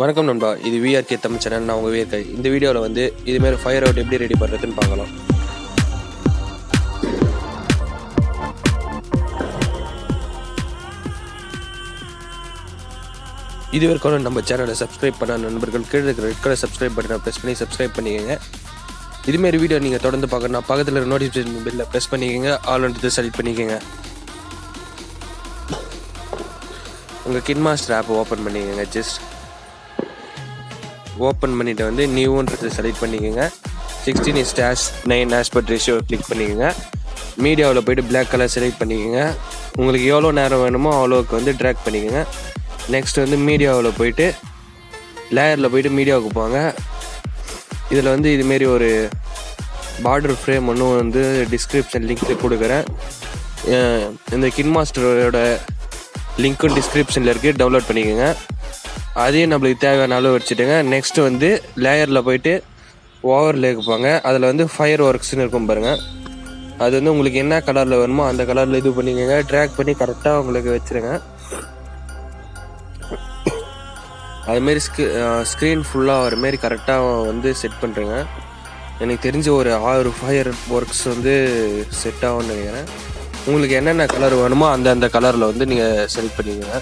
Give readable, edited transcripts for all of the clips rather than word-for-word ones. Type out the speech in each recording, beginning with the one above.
வணக்கம் நண்பா, இது vrktamil சேனல். நான் உங்கள் வீர்க்கை. இந்த வீடியோவில் வந்து இதுமாரி ஃபயர் அவுட் எப்படி ரெடி பண்ணுறதுன்னு பார்க்கலாம். இது வரைக்கும் நம்ம சேனலை சப்ஸ்கிரைப் பண்ண நண்பர்கள் கீழே இருக்கிற ரெட் கலர் சப்ஸ்கிரைப் பட்டனை ப்ரெஸ் பண்ணி சப்ஸ்கிரைப் பண்ணிக்கோங்க. இதுமாரி வீடியோ நீங்கள் தொடர்ந்து பார்க்கணும்னா பக்கத்தில் இருக்கிற நோட்டிஃபிகேஷன் பெல்லை ப்ரெஸ் பண்ணிக்கோங்க. ஆல்ரெடி செலக்ட் பண்ணிக்கோங்க. உங்கள் கின்மாஸ்டர் ஆப்பை ஓப்பன் பண்ணிக்கோங்க. ஜஸ்ட் ஓப்பன் பண்ணிவிட்டு வந்து நியூன்றது செலக்ட் பண்ணிக்கோங்க. 16:9 ஆஸ்பெக்ட் ரேஷியோ கிளிக் பண்ணிக்கோங்க. மீடியாவில் போய்ட்டு பிளாக் கலர் செலக்ட் பண்ணிக்கோங்க. உங்களுக்கு எவ்வளோ நேரம் வேணுமோ அவ்வளோக்கு வந்து ட்ராக் பண்ணிக்கோங்க. நெக்ஸ்ட் வந்து மீடியாவில் போய்ட்டு லேயரில் போய்ட்டு மீடியாவுக்கு போங்க. இதில் வந்து இதுமாரி ஒரு பார்டர் ஃப்ரேம் ஒன்றும் வந்து டிஸ்கிரிப்ஷன் லிங்க் கொடுக்குறேன். இந்த கின்மாஸ்டரோட லிங்க்கும் டிஸ்கிரிப்ஷனில் இருக்குது, டவுன்லோட் பண்ணிக்கோங்க. அதையும் நம்மளுக்கு தேவையான அளவு வச்சுட்டுங்க. நெக்ஸ்ட் வந்து லேயரில் போயிட்டு ஓவர்லேக்கு போங்க. அதில் வந்து ஃபயர் ஒர்க்ஸ்னு இருக்கும் பாருங்கள். அது வந்து உங்களுக்கு என்ன கலரில் வேணுமோ அந்த கலரில் இது பண்ணிக்கோங்க. ட்ராக் பண்ணி கரெக்டாக உங்களுக்கு வச்சுருங்க. அதுமாரி ஸ்க்ரீன் ஃபுல்லாக வர மாரி கரெக்டாக வந்து செட் பண்ணுறேங்க. எனக்கு தெரிஞ்ச ஒரு 6 ஃபயர் ஒர்க்ஸ் வந்து செட் ஆகும்னு நினைக்கிறேன். உங்களுக்கு என்னென்ன கலர் வேணுமோ அந்த கலரில் வந்து நீங்கள் செலக்ட் பண்ணிக்கோங்க.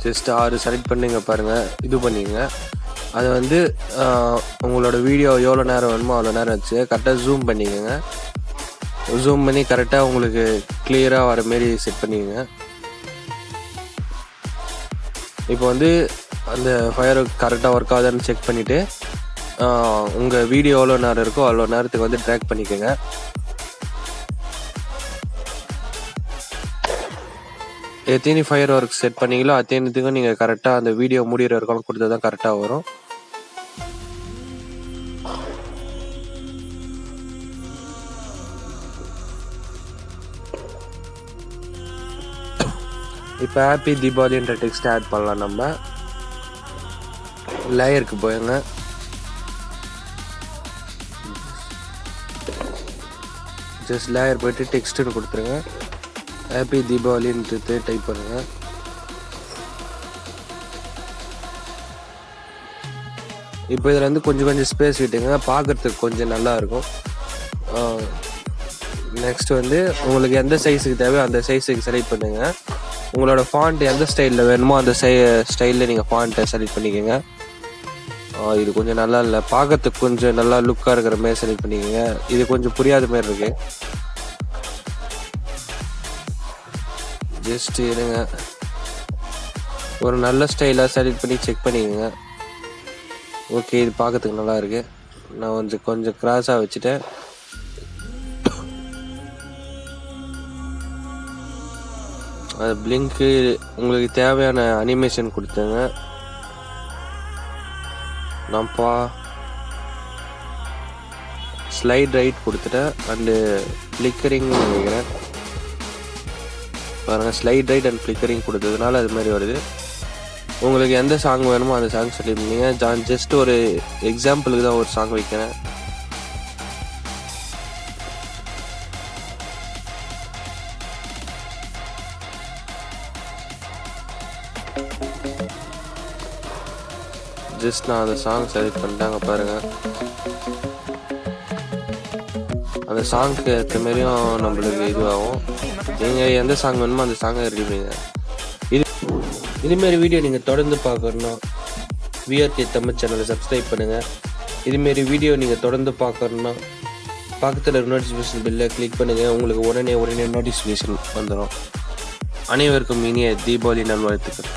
ஜஸ்ட் 6 செலக்ட் பண்ணிங்க பாருங்கள், இது பண்ணிங்க. அதை வந்து உங்களோட வீடியோ எவ்வளோ நேரம் வேணுமோ அவ்வளோ நேரம் வச்சு கரெக்டாக ஜூம் பண்ணிக்கோங்க. ஜூம் பண்ணி கரெக்டாக உங்களுக்கு கிளியராக வர மாரி செட் பண்ணிக்கோங்க. இப்போ வந்து அந்த ஃபயர் கரெக்டாக ஒர்க் ஆகுதான்னு செக் பண்ணிவிட்டு உங்கள் வீடியோ எவ்வளோ நேரம் இருக்கோ அவ்வளோ நேரத்துக்கு வந்து ட்ராக் பண்ணிக்கோங்க. எத்தனை ஃபயர் ஒர்க் செட் பண்ணீங்களோ அத்தனைத்துக்கும் நீங்கள் கரெக்டாக அந்த வீடியோ முடிகிற வரைக்கும் கொடுத்தா தான் கரெக்டாக வரும். இப்போ ஹாப்பி தீபாவளின்ற டெக்ஸ்ட் ஆட் பண்ணலாம். நம்ம லேயருக்கு போயுங்க. ஜஸ்ட் லேயர் போயிட்டு டெக்ஸ்ட்டுன்னு கொடுத்துருங்க. ஹாப்பி தீபாவளின்றது டைப் பண்ணுங்க. இப்போ இதில் வந்து கொஞ்சம் ஸ்பேஸ் விட்டுங்க, பார்க்குறதுக்கு கொஞ்சம் நல்லா இருக்கும். நெக்ஸ்ட் வந்து உங்களுக்கு எந்த சைஸுக்கு தேவையோ அந்த சைஸுக்கு செலக்ட் பண்ணுங்க. உங்களோட ஃபாண்ட் எந்த ஸ்டைலில் வேணுமோ அந்த ஸ்டைலில் நீங்கள் ஃபாண்ட்டை செலக்ட் பண்ணிக்கோங்க. இது கொஞ்சம் நல்லா இல்லை, பார்க்கறதுக்கு கொஞ்சம் நல்லா லுக்காக இருக்கிற மாதிரி செலக்ட் பண்ணிக்கோங்க. இது கொஞ்சம் புரியாத மாதிரி இருக்கு. ஜஸ்ட் இருங்க, ஒரு நல்ல ஸ்டைலாக செலக்ட் பண்ணி செக் பண்ணிக்கோங்க. ஓகே, இது பார்க்கறதுக்கு நல்லா இருக்கு. நான் கொஞ்சம் கிராஸாக வச்சுட்டேன். அது பிளிங்க்கு உங்களுக்கு தேவையான அனிமேஷன் கொடுத்துங்க. நான் ஸ்லைட் ரைட் கொடுத்துட்டேன் அண்டு ஃப்ளிக்கரிங் நினைக்கிறேன் பாருங்கள். ஸ்லைட் ரைட் அண்ட் ஃப்ளிக்கரிங் கொடுத்ததுனால அது மாதிரி வருது. உங்களுக்கு எந்த சாங் வேணுமோ அந்த சாங் செலக்ட் பண்ணிங்க. ஜஸ்ட் ஒரு எக்ஸாம்பிளுக்கு தான் ஒரு சாங் வைக்கிறேன். ஜஸ்ட் நான் அந்த சாங் செலக்ட் பண்ணிட்டாங்க பாருங்கள். அந்த சாங்க்கு ஏற்ற மாதிரியும் நம்மளுக்கு இதுவாகும். நீங்கள் எந்த சாங் வேணுமோ அந்த சாங்கை ரெடி பண்ணுங்க. இதுமாரி வீடியோ நீங்கள் தொடர்ந்து பார்க்கணுன்னா vrktamil சேனலை சப்ஸ்கிரைப் பண்ணுங்கள். இதுமாரி வீடியோ நீங்கள் தொடர்ந்து பார்க்கணுன்னா பக்கத்தில் நோட்டிஃபிகேஷன் பெல்லை கிளிக் பண்ணுங்கள். உங்களுக்கு உடனே நோட்டிஃபிகேஷன் வந்துடும். அனைவருக்கும் இனிய தீபாவளி நல்வாழ்த்துக்கள்.